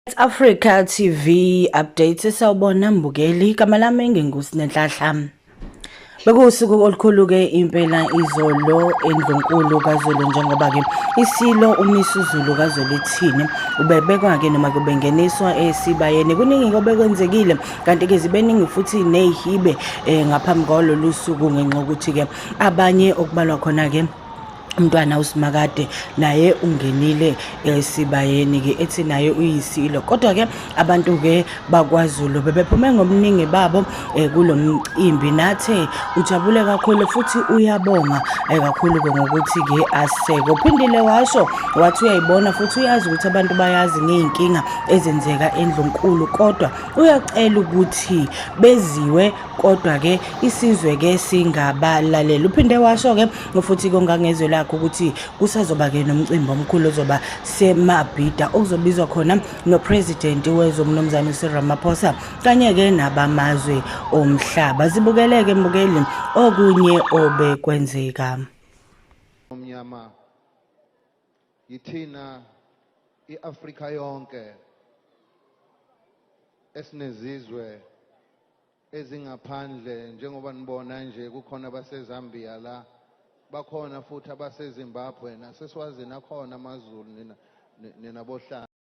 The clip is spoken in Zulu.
Africa TV updates sawubona mbukeli igama lami nginguSinenhlahla. Bekusuku olukhulu ke impela izolo endlunkulu kaZulu njengoba ke isilo uMisuZulu kaZwelithini ubebekwa ke noma kubengeniswa esibayeni kuningi kobekwenzekile kanti ke zibeningi futhi nezihibe ngaphambi kwalolu suku ngenxa ukuthi ke abanye okubalwa khona ke umntwana uSimakade naye ungenile esibayeni ke ethi naye uyisilo kodwa ke abantu ke bakwaZulu bebephume ngobuningi babo kulomcimbi nathe ujabule kakhulu futhi uyabonga kakhulu ke ngokuthi ke aseke uphindile washo wathi uyayibona futhi uyazi ukuthi abantu bayazi ngeenkinga ezenzeka endlunkulu kodwa uyacela ukuthi beziwe kodwa ke isizwe ke singabalalela uphinde washo ke futhi kongangezwe lakho ukuthi kusazoba ke nomcimbi omkhulu ozoba seMabhida okuzobizwa khona nopresident wezomnumzane uRamaphosa kanye ke nabamazwe omhlaba zibukeleke mbukeli okunye obekwenzeka omnyama yithina iAfrika yonke esinezizwe ezingaphandle njengoba nibona nje kukhona baseZambia la bakhona futhi abaseZimbabwe nasesiwazini akhona amaZulu nina bohlanga